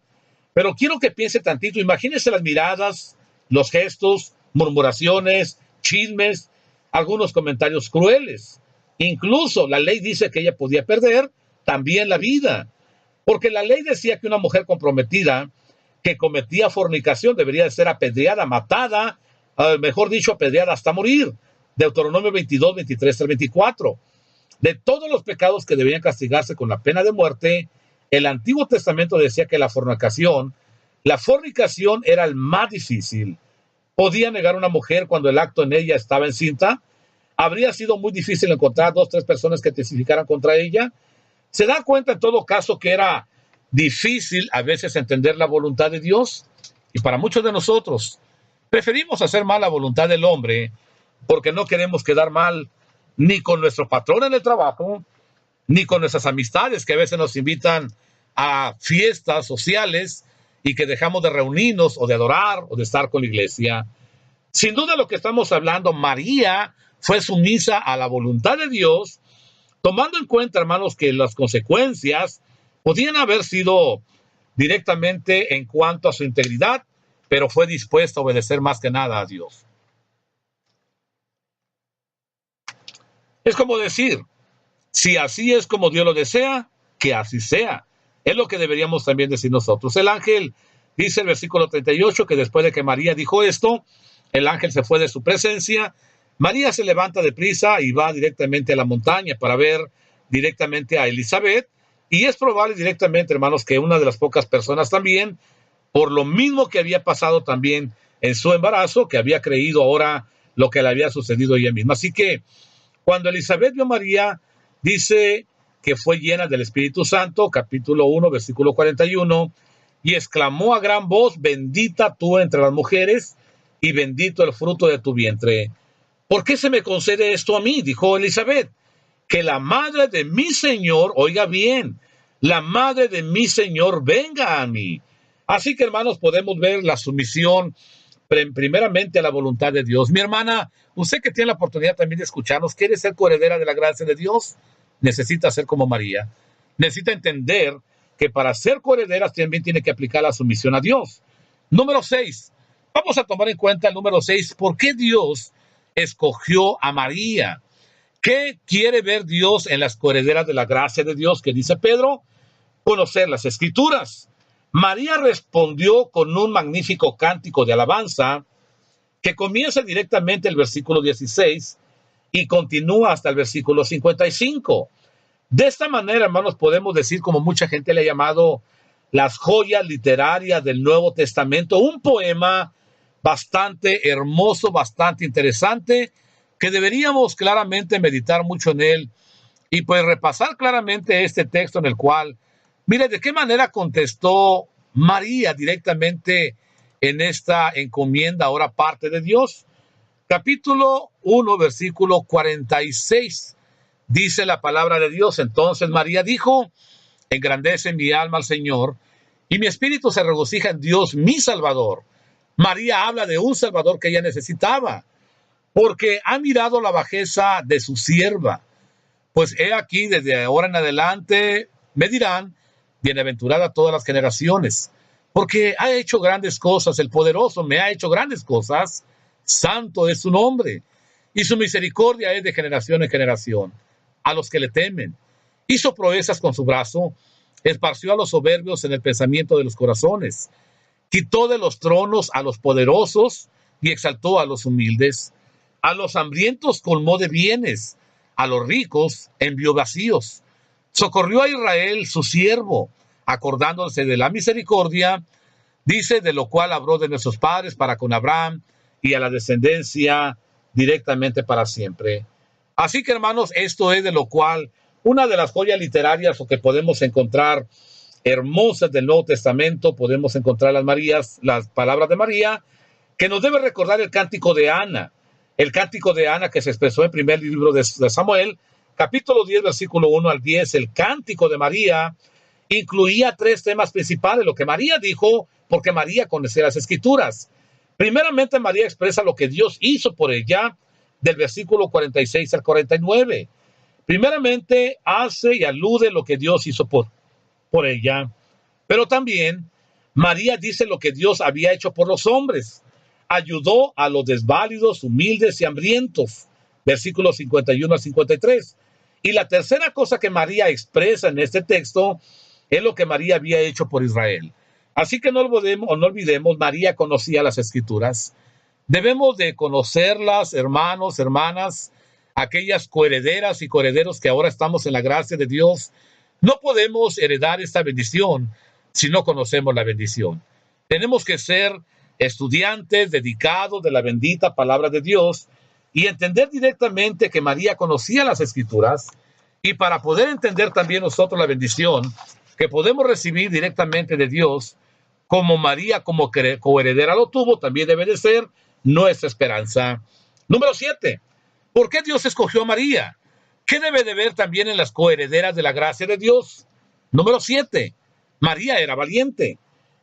Pero quiero que piense tantito, imagínense las miradas, los gestos, murmuraciones, chismes, algunos comentarios crueles. Incluso la ley dice que ella podía perder también la vida, porque la ley decía que una mujer comprometida que cometía fornicación debería de ser apedreada, matada, mejor dicho, apedreada hasta morir. Deuteronomio 22, 23 al 24. De todos los pecados que debían castigarse con la pena de muerte, el Antiguo Testamento decía que la fornicación era el más difícil. ¿Podía negar una mujer cuando el acto en ella estaba encinta? ¿Habría sido muy difícil encontrar 2 o 3 personas que testificaran contra ella? ¿Se da cuenta en todo caso que era difícil a veces entender la voluntad de Dios? Y para muchos de nosotros, preferimos hacer mal la voluntad del hombre porque no queremos quedar mal ni con nuestro patrón en el trabajo, ni con nuestras amistades que a veces nos invitan a fiestas sociales y que dejamos de reunirnos o de adorar o de estar con la iglesia. Sin duda lo que estamos hablando, María fue sumisa a la voluntad de Dios, tomando en cuenta, hermanos, que las consecuencias podían haber sido directamente en cuanto a su integridad, pero fue dispuesta a obedecer más que nada a Dios. Es como decir, si así es como Dios lo desea, que así sea. Es lo que deberíamos también decir nosotros. El ángel dice el versículo 38 que después de que María dijo esto, el ángel se fue de su presencia. María se levanta deprisa y va directamente a la montaña para ver directamente a Elizabeth. Y es probable directamente, hermanos, que una de las pocas personas también, por lo mismo que había pasado también en su embarazo, que había creído ahora lo que le había sucedido a ella misma. Así que cuando Elizabeth vio a María, dice que fue llena del Espíritu Santo, capítulo 1, versículo 41, y exclamó a gran voz, bendita tú entre las mujeres y bendito el fruto de tu vientre. ¿Por qué se me concede esto a mí? Dijo Elizabeth. Que la madre de mi Señor, oiga bien, la madre de mi Señor venga a mí. Así que, hermanos, podemos ver la sumisión primeramente a la voluntad de Dios. Mi hermana, usted que tiene la oportunidad también de escucharnos, ¿quiere ser coheredera de la gracia de Dios? Necesita ser como María. Necesita entender que para ser coheredera también tiene que aplicar la sumisión a Dios. Número 6. Vamos a tomar en cuenta el número 6. ¿Por qué Dios escogió a María? ¿Qué quiere ver Dios en las coherederas de la gracia de Dios? ¿Qué dice Pedro? Conocer las Escrituras. María respondió con un magnífico cántico de alabanza que comienza directamente el versículo 16 y continúa hasta el versículo 55. De esta manera, hermanos, podemos decir, como mucha gente le ha llamado, las joyas literarias del Nuevo Testamento, un poema bastante hermoso, bastante interesante, que deberíamos claramente meditar mucho en él y pues repasar claramente este texto en el cual, mire, de qué manera contestó María directamente en esta encomienda, ahora parte de Dios. Capítulo 1, versículo 46, dice la palabra de Dios. Entonces María dijo, engrandece mi alma al Señor, y mi espíritu se regocija en Dios mi Salvador. María habla de un Salvador que ella necesitaba, porque ha mirado la bajeza de su sierva. Pues he aquí, desde ahora en adelante, me dirán, bienaventurada todas las generaciones, porque ha hecho grandes cosas, el poderoso me ha hecho grandes cosas, santo es su nombre, y su misericordia es de generación en generación, a los que le temen. Hizo proezas con su brazo, esparció a los soberbios en el pensamiento de los corazones, quitó de los tronos a los poderosos y exaltó a los humildes. A los hambrientos colmó de bienes, a los ricos envió vacíos. Socorrió a Israel su siervo, acordándose de la misericordia, dice, de lo cual habló de nuestros padres para con Abraham y a la descendencia directamente para siempre. Así que, hermanos, esto es de lo cual una de las joyas literarias o que podemos encontrar hermosas del Nuevo Testamento, podemos encontrar las palabras de María, que nos debe recordar el cántico de Ana. El cántico de Ana que se expresó en el primer libro de Samuel, capítulo 10, versículo 1 al 10, el cántico de María incluía 3 temas principales, lo que María dijo, porque María conocía las Escrituras. Primeramente, María expresa lo que Dios hizo por ella, del versículo 46 al 49. Primeramente, hace y alude lo que Dios hizo por ella, pero también María dice lo que Dios había hecho por los hombres. Ayudó a los desválidos, humildes y hambrientos, versículos 51 al 53. Y la tercera cosa que María expresa en este texto es lo que María había hecho por Israel. Así que no olvidemos, María conocía las Escrituras. Debemos de conocerlas, hermanos, hermanas, aquellas coherederas y coherederos que ahora estamos en la gracia de Dios. No podemos heredar esta bendición si no conocemos la bendición. Tenemos que ser estudiantes dedicados de la bendita palabra de Dios y entender directamente que María conocía las Escrituras, y para poder entender también nosotros la bendición que podemos recibir directamente de Dios, como María como coheredera lo tuvo, también debe de ser nuestra esperanza. Número 7. ¿Por qué Dios escogió a María? ¿Qué debe de ver también en las coherederas de la gracia de Dios? Número 7. María era valiente.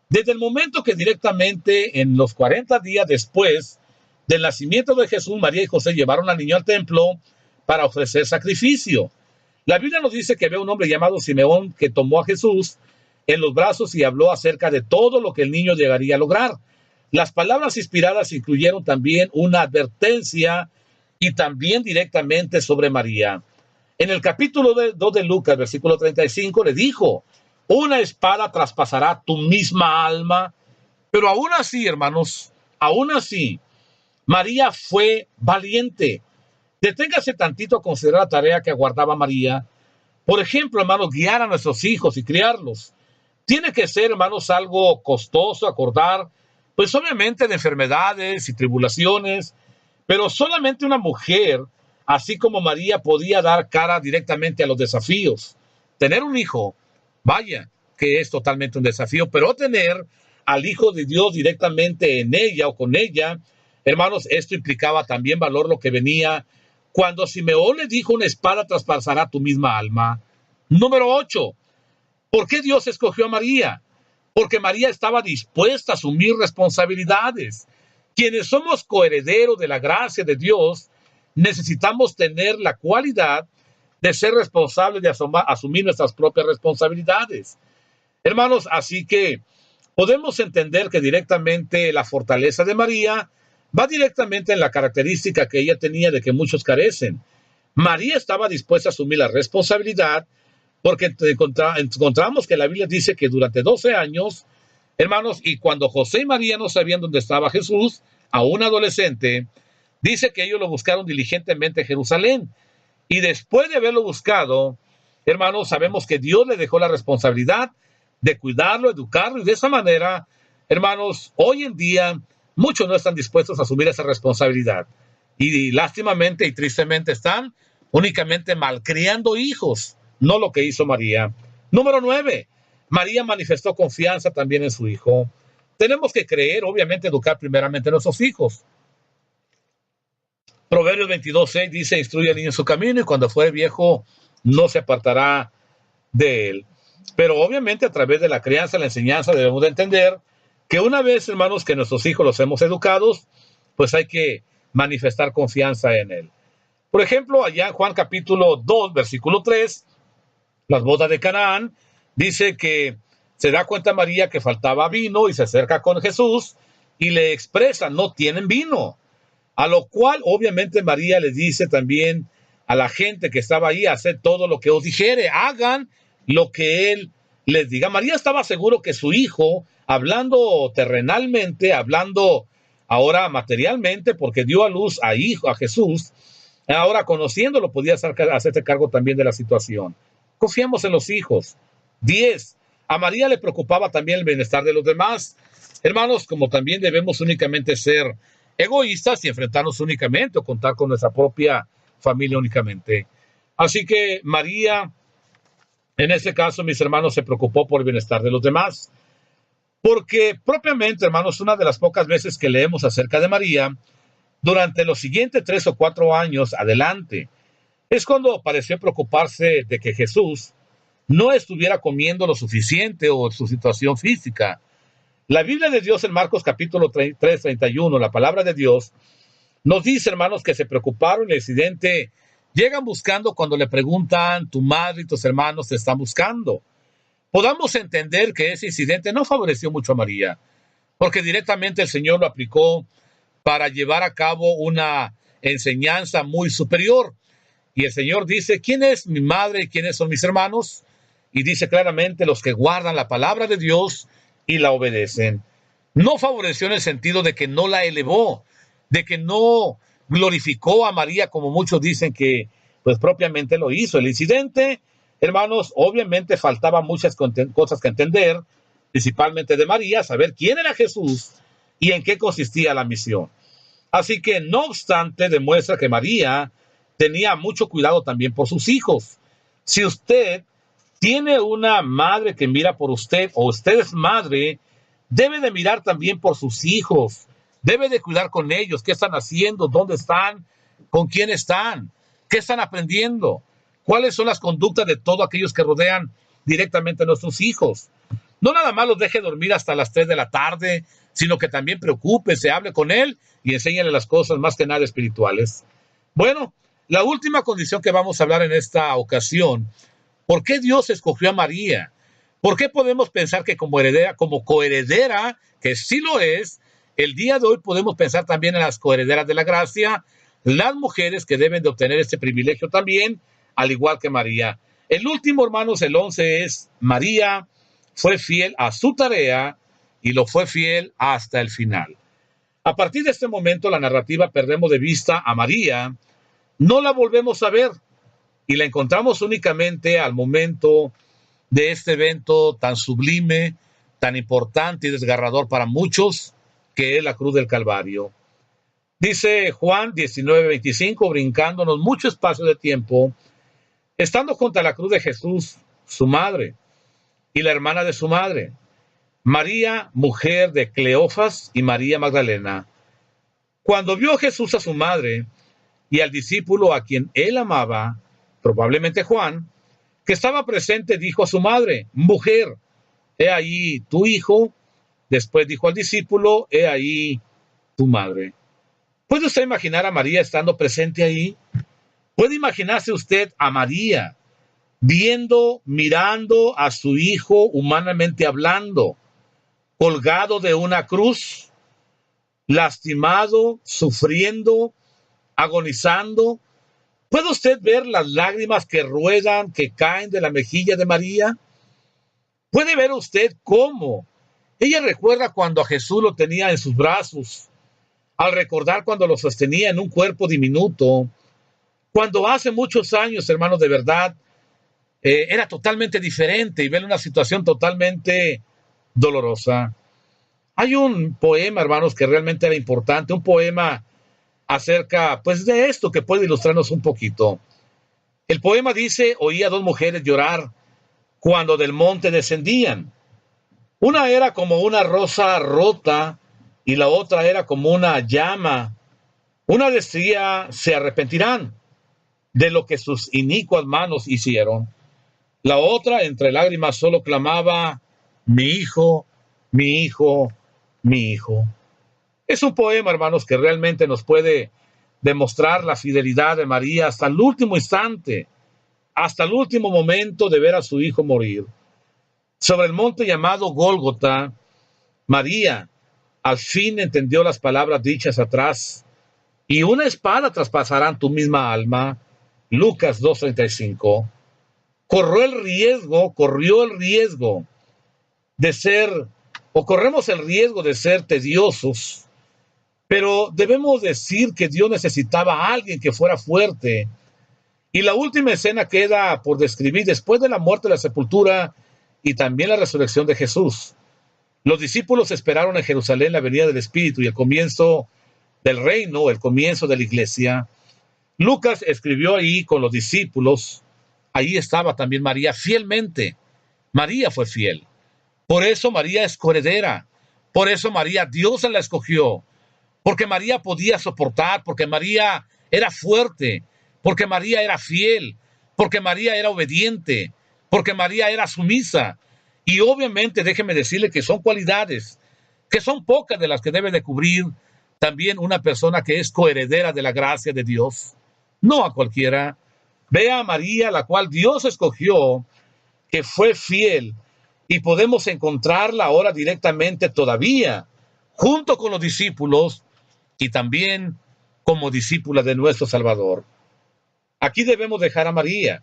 Desde el momento que directamente en los 40 días después del nacimiento de Jesús, María y José llevaron al niño al templo para ofrecer sacrificio. La Biblia nos dice que había un hombre llamado Simeón que tomó a Jesús en los brazos y habló acerca de todo lo que el niño llegaría a lograr. Las palabras inspiradas incluyeron también una advertencia y también directamente sobre María. En el capítulo 2 de Lucas, versículo 35, le dijo, una espada traspasará tu misma alma. Pero aún así, hermanos, aún así, María fue valiente. Deténgase tantito a considerar la tarea que aguardaba María. Por ejemplo, hermanos, guiar a nuestros hijos y criarlos. Tiene que ser, hermanos, algo costoso acordar, pues obviamente de enfermedades y tribulaciones, pero solamente una mujer, así como María, podía dar cara directamente a los desafíos. Tener un hijo, vaya, que es totalmente un desafío, pero tener al Hijo de Dios directamente en ella o con ella Hermanos, esto implicaba también valor lo que venía cuando Simeón le dijo: una espada traspasará tu misma alma. Número 8. ¿Por qué Dios escogió a María? Porque María estaba dispuesta a asumir responsabilidades. Quienes somos coherederos de la gracia de Dios, necesitamos tener la cualidad de ser responsables, de asumir nuestras propias responsabilidades. Hermanos, así que podemos entender que directamente la fortaleza de María va directamente en la característica que ella tenía de que muchos carecen. María estaba dispuesta a asumir la responsabilidad, porque encontramos que la Biblia dice que durante 12 años, hermanos, y cuando José y María no sabían dónde estaba Jesús, aún adolescente, dice que ellos lo buscaron diligentemente en Jerusalén. Y después de haberlo buscado, hermanos, sabemos que Dios le dejó la responsabilidad de cuidarlo, educarlo, y de esa manera, hermanos, hoy en día muchos no están dispuestos a asumir esa responsabilidad. Y lástimamente y tristemente están únicamente malcriando hijos, no lo que hizo María. Número 9. María manifestó confianza también en su hijo. Tenemos que creer, obviamente, educar primeramente a nuestros hijos. Proverbios 22:6 dice: instruye al niño en su camino y cuando fuere viejo no se apartará de él. Pero obviamente a través de la crianza, la enseñanza, debemos de entender que una vez, hermanos, que nuestros hijos los hemos educados, pues hay que manifestar confianza en él. Por ejemplo, allá en Juan capítulo 2, versículo 3, las bodas de Canaán, dice que se da cuenta María que faltaba vino y se acerca con Jesús y le expresa: no tienen vino. A lo cual, obviamente, María les dice también a la gente que estaba ahí: haced todo lo que os dijere, hagan lo que él les diga. María estaba seguro que su hijo, hablando terrenalmente, hablando ahora materialmente, porque dio a luz a Jesús, ahora conociéndolo podía hacerse cargo también de la situación. Confiemos en los hijos. 10. A María le preocupaba también el bienestar de los demás. Hermanos, como también debemos únicamente ser egoístas y enfrentarnos únicamente o contar con nuestra propia familia únicamente. Así que María, en este caso, mis hermanos, se preocupó por el bienestar de los demás. Porque propiamente, hermanos, una de las pocas veces que leemos acerca de María, durante los siguientes 3 o 4 años adelante, es cuando pareció preocuparse de que Jesús no estuviera comiendo lo suficiente o su situación física. La Biblia de Dios en Marcos capítulo 3:31, la palabra de Dios, nos dice, hermanos, que se preocuparon. El incidente llegan buscando cuando le preguntan: tu madre y tus hermanos te están buscando. Podamos entender que ese incidente no favoreció mucho a María, porque directamente el Señor lo aplicó para llevar a cabo una enseñanza muy superior. Y el Señor dice: ¿quién es mi madre y quiénes son mis hermanos? Y dice claramente: los que guardan la palabra de Dios y la obedecen. No favoreció en el sentido de que no la elevó, de que no glorificó a María como muchos dicen que pues propiamente lo hizo. El incidente, hermanos, obviamente faltaban muchas cosas que entender, principalmente de María, saber quién era Jesús y en qué consistía la misión. Así que, no obstante, demuestra que María tenía mucho cuidado también por sus hijos. Si usted tiene una madre que mira por usted, o usted es madre, debe de mirar también por sus hijos, debe de cuidar con ellos, qué están haciendo, dónde están, con quién están, qué están aprendiendo, cuáles son las conductas de todos aquellos que rodean directamente a nuestros hijos. No nada más los deje dormir hasta las 3 de la tarde, sino que también preocúpese, hable con él y enséñale las cosas más que nada espirituales. Bueno, la última condición que vamos a hablar en esta ocasión: ¿por qué Dios escogió a María? ¿Por qué podemos pensar que como heredera, como coheredera, que sí lo es, el día de hoy podemos pensar también en las coherederas de la gracia, las mujeres que deben de obtener este privilegio también, al igual que María? El último, hermanos, el 11, es: María fue fiel a su tarea y lo fue fiel hasta el final. A partir de este momento, la narrativa perdemos de vista a María, no la volvemos a ver y la encontramos únicamente al momento de este evento tan sublime, tan importante y desgarrador para muchos, que es la cruz del Calvario. Dice Juan 19:25, brincándonos mucho espacio de tiempo: estando junto a la cruz de Jesús, su madre y la hermana de su madre, María, mujer de Cleofas, y María Magdalena. Cuando vio Jesús a su madre y al discípulo a quien él amaba, probablemente Juan, que estaba presente, dijo a su madre: mujer, he ahí tu hijo. Después dijo al discípulo: he ahí tu madre. ¿Puede usted imaginar a María estando presente ahí? ¿Puede imaginarse usted a María viendo, mirando a su hijo, humanamente hablando, colgado de una cruz, lastimado, sufriendo, agonizando? ¿Puede usted ver las lágrimas que ruedan, que caen de la mejilla de María? ¿Puede ver usted cómo ella recuerda cuando a Jesús lo tenía en sus brazos, al recordar cuando lo sostenía en un cuerpo diminuto, cuando hace muchos años, hermanos, de verdad, era totalmente diferente y ver una situación totalmente dolorosa? Hay un poema, hermanos, que realmente era importante, un poema acerca, pues, de esto que puede ilustrarnos un poquito. El poema dice: oía dos mujeres llorar cuando del monte descendían. Una era como una rosa rota y la otra era como una llama. Una decía: se arrepentirán de lo que sus inicuas manos hicieron. La otra, entre lágrimas, solo clamaba: mi hijo, mi hijo, mi hijo. Es un poema, hermanos, que realmente nos puede demostrar la fidelidad de María hasta el último instante, hasta el último momento de ver a su hijo morir. Sobre el monte llamado Gólgota, María al fin entendió las palabras dichas atrás: y una espada traspasarán tu misma alma. Lucas 2:35. Corrió el riesgo de ser, o corremos el riesgo de ser tediosos, pero debemos decir que Dios necesitaba a alguien que fuera fuerte. Y la última escena queda por describir después de la muerte, la sepultura y también la resurrección de Jesús. Los discípulos esperaron en Jerusalén la venida del Espíritu y el comienzo del reino, el comienzo de la iglesia. Lucas escribió ahí con los discípulos. Ahí estaba también María fielmente. María fue fiel. Por eso María es coheredera. Por eso María, Dios la escogió. Porque María podía soportar, porque María era fuerte, porque María era fiel, porque María era obediente, porque María era sumisa. Y obviamente déjeme decirle que son cualidades, que son pocas de las que debe de cubrir también una persona que es coheredera de la gracia de Dios. No a cualquiera. Vea a María, la cual Dios escogió, que fue fiel, y podemos encontrarla ahora directamente todavía, junto con los discípulos, y también como discípula de nuestro Salvador. Aquí debemos dejar a María.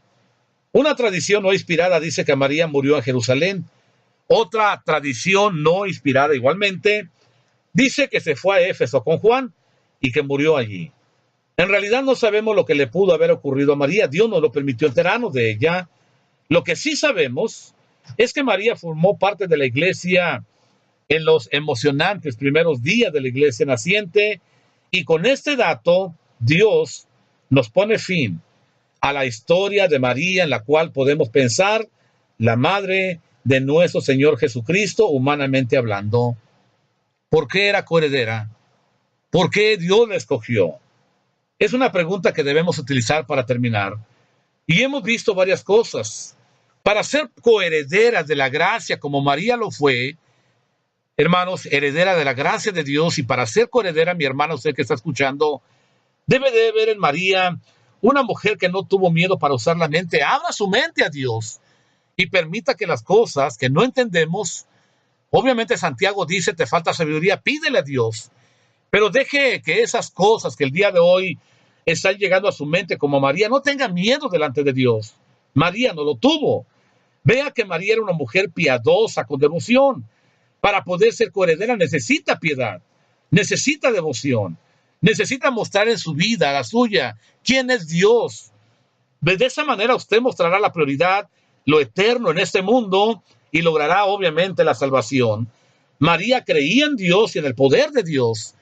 Una tradición no inspirada dice que María murió en Jerusalén. Otra tradición no inspirada igualmente dice que se fue a Éfeso con Juan y que murió allí. En realidad no sabemos lo que le pudo haber ocurrido a María. Dios no lo permitió enterarnos de ella. Lo que sí sabemos es que María formó parte de la iglesia en los emocionantes primeros días de la iglesia naciente, y con este dato Dios nos pone fin a la historia de María, en la cual podemos pensar la madre de nuestro Señor Jesucristo, humanamente hablando. ¿Por qué era coheredera? ¿Por qué Dios la escogió? Es una pregunta que debemos utilizar para terminar. Y hemos visto varias cosas. Para ser coherederas de la gracia como María lo fue, hermanos, heredera de la gracia de Dios, y para ser coheredera, mi hermano, usted que está escuchando, debe de ver en María una mujer que no tuvo miedo para usar la mente. Abra su mente a Dios y permita que las cosas que no entendemos, obviamente Santiago dice: te falta sabiduría, pídele a Dios, pero deje que esas cosas que el día de hoy están llegando a su mente como María, no tenga miedo delante de Dios. María no lo tuvo. Vea que María era una mujer piadosa, con devoción. Para poder ser coheredera necesita piedad, necesita devoción, necesita mostrar en su vida, la suya, quién es Dios. De esa manera usted mostrará la prioridad, lo eterno en este mundo, y logrará obviamente la salvación. María creía en Dios y en el poder de Dios.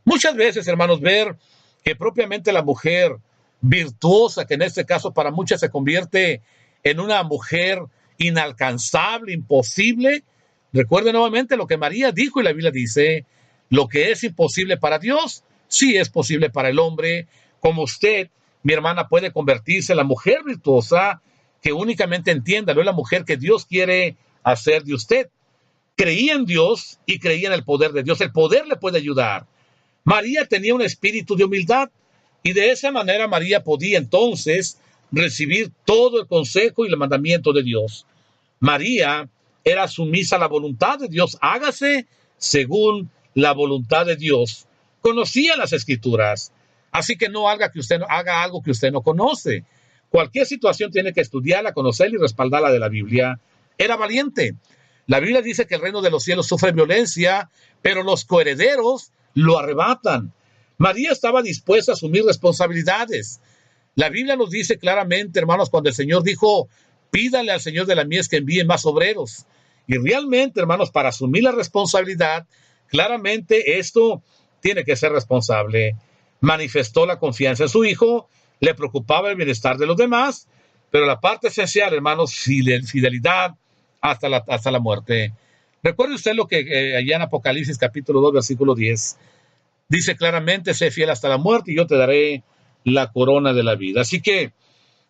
Muchas veces, hermanos, ver que propiamente la mujer virtuosa, que en este caso para muchas se convierte en una mujer inalcanzable, imposible. Recuerde nuevamente lo que María dijo, y la Biblia dice: lo que es imposible para Dios sí es posible para el hombre, como usted, mi hermana, puede convertirse en la mujer virtuosa que únicamente entienda, no es la mujer que Dios quiere hacer de usted. Creía en Dios y creía en el poder de Dios. El poder le puede ayudar. María tenía un espíritu de humildad y de esa manera María podía entonces recibir todo el consejo y el mandamiento de Dios. María era sumisa a la voluntad de Dios. Hágase según la voluntad de Dios. Conocía las escrituras. Así que no haga algo que usted no conoce. Cualquier situación tiene que estudiarla, conocerla y respaldarla de la Biblia. Era valiente. La Biblia dice que el reino de los cielos sufre violencia, pero los coherederos lo arrebatan. María estaba dispuesta a asumir responsabilidades. La Biblia nos dice claramente, hermanos, cuando el Señor dijo, pídale al Señor de la mies que envíe más obreros. Y realmente, hermanos, para asumir la responsabilidad, claramente esto tiene que ser responsable. Manifestó la confianza en su hijo, le preocupaba el bienestar de los demás, pero la parte esencial, hermanos, fidelidad hasta la muerte. Recuerde usted lo que allá en Apocalipsis capítulo 2, versículo 10, dice claramente, sé fiel hasta la muerte y yo te daré la corona de la vida. Así que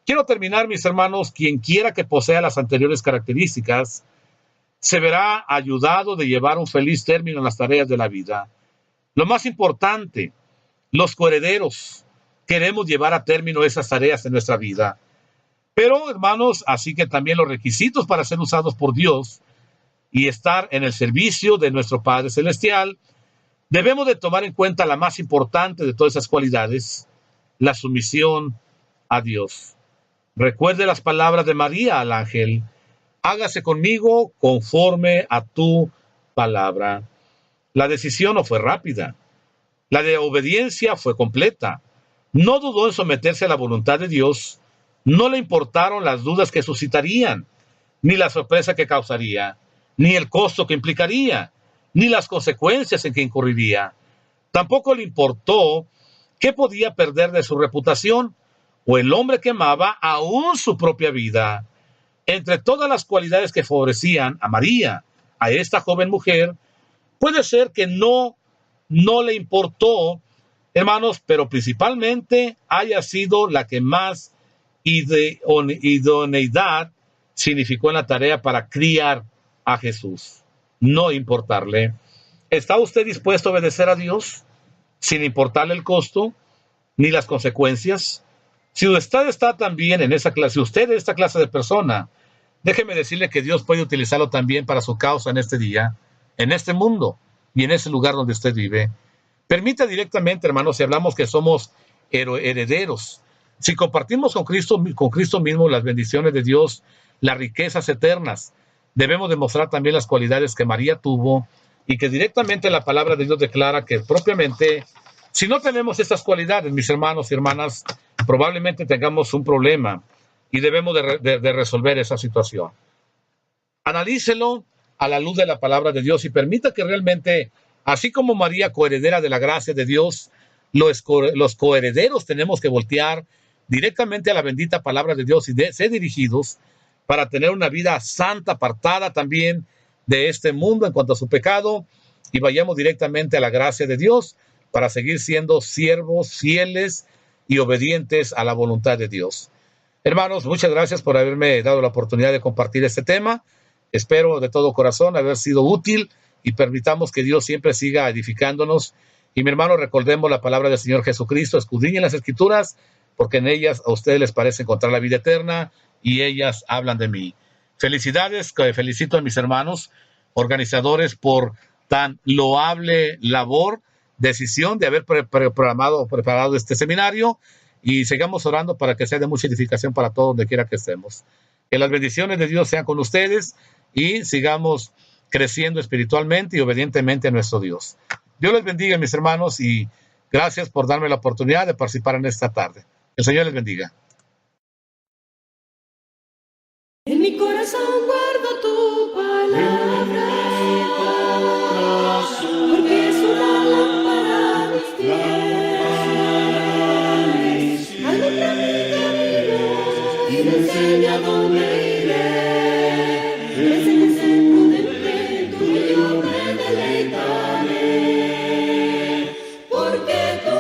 quiero terminar, mis hermanos, quien quiera que posea las anteriores características, se verá ayudado de llevar un feliz término en las tareas de la vida. Lo más importante, los coherederos, queremos llevar a término esas tareas en nuestra vida. Pero, hermanos, así que también los requisitos para ser usados por Dios y estar en el servicio de nuestro Padre Celestial, debemos de tomar en cuenta la más importante de todas esas cualidades, la sumisión a Dios. Recuerde las palabras de María al ángel, hágase conmigo conforme a tu palabra. La decisión no fue rápida, la de obediencia fue completa. No dudó en someterse a la voluntad de Dios, no le importaron las dudas que suscitarían, ni la sorpresa que causaría, ni el costo que implicaría, ni las consecuencias en que incurriría. Tampoco le importó qué podía perder de su reputación o el hombre que amaba aún su propia vida. Entre todas las cualidades que favorecían a María, a esta joven mujer, puede ser que no le importó, hermanos, pero principalmente haya sido la que más idoneidad significó en la tarea para criar a Jesús. No importarle. ¿Está usted dispuesto a obedecer a Dios sin importarle el costo ni las consecuencias? Si usted está también en esa clase, si usted es esta clase de persona, déjeme decirle que Dios puede utilizarlo también para su causa en este día, en este mundo y en ese lugar donde usted vive. Permita directamente, hermanos, si hablamos que somos herederos, si compartimos con Cristo mismo las bendiciones de Dios, las riquezas eternas, debemos demostrar también las cualidades que María tuvo y que directamente la palabra de Dios declara que propiamente, si no tenemos estas cualidades, mis hermanos y hermanas, probablemente tengamos un problema y debemos de resolver esa situación. Analícelo a la luz de la palabra de Dios y permita que realmente, así como María, coheredera de la gracia de Dios, los coherederos tenemos que voltear directamente a la bendita palabra de Dios y ser dirigidos para tener una vida santa, apartada también de este mundo en cuanto a su pecado, y vayamos directamente a la gracia de Dios para seguir siendo siervos fieles y obedientes a la voluntad de Dios. Hermanos, muchas gracias por haberme dado la oportunidad de compartir este tema. Espero de todo corazón haber sido útil y permitamos que Dios siempre siga edificándonos. Y mi hermano, recordemos la palabra del Señor Jesucristo, escudriñen las Escrituras, porque en ellas a ustedes les parece encontrar la vida eterna y ellas hablan de mí. Felicidades, felicito a mis hermanos organizadores por tan loable labor, decisión de haber preparado este seminario, y sigamos orando para que sea de mucha edificación para todos donde quiera que estemos. Que las bendiciones de Dios sean con ustedes y sigamos creciendo espiritualmente y obedientemente a nuestro Dios. Dios les bendiga, mis hermanos, y gracias por darme la oportunidad de participar en esta tarde. El Señor les bendiga. En mi corazón guardo tu palabra, porque es una lámpara a mis pies, alumbra mi camino y me enseña dónde iré. Me enseñas en prudente, tú y yo me deleitaré, porque tú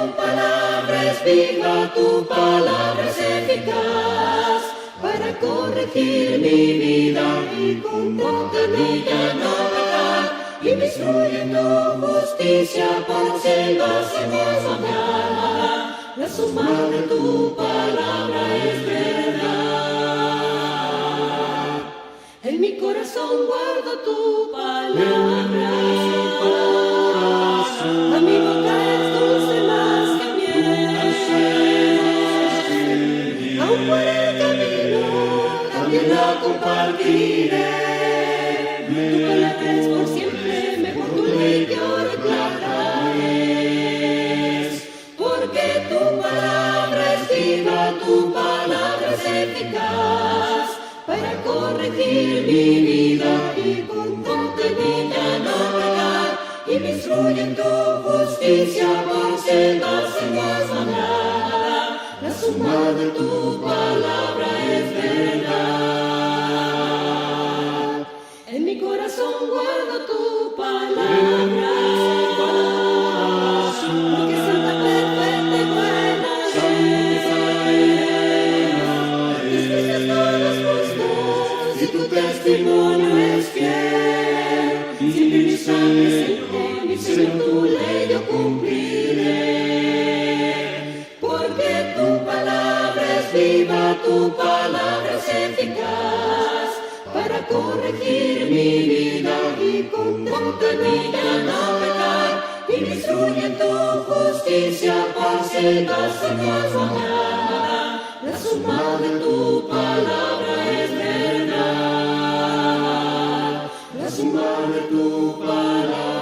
corregir mi vida y con ella no pecar, y me instruye en tu justicia por sendas amadas. La suma de tu palabra es verdad. En mi corazón guardo tu palabra. A mi boca es dulce más que miel. Aún por el camino también la compartiré. Tu palabra es por siempre, mejor tu ley que oro y plata es. Porque tu palabra es viva, tu palabra es eficaz para corregir mi vida y con ella no pecar, y me instruye en tu justicia por sendas amadas. La suma de tu palabra es verdad. En mi corazón guardo tu palabra, porque santa, perfecta y buena es. Tus juicios todos justos y tu testimonio es fiel. Siempre mi sangre, mi Señor, tu ley yo cumpliré. Porque tu palabra es viva, tu palabra es eficaz para corregir mi vida y con ella no pecar, y me instruye en tu justicia por sendas amadas. La suma de tu palabra es verdad. La suma de tu palabra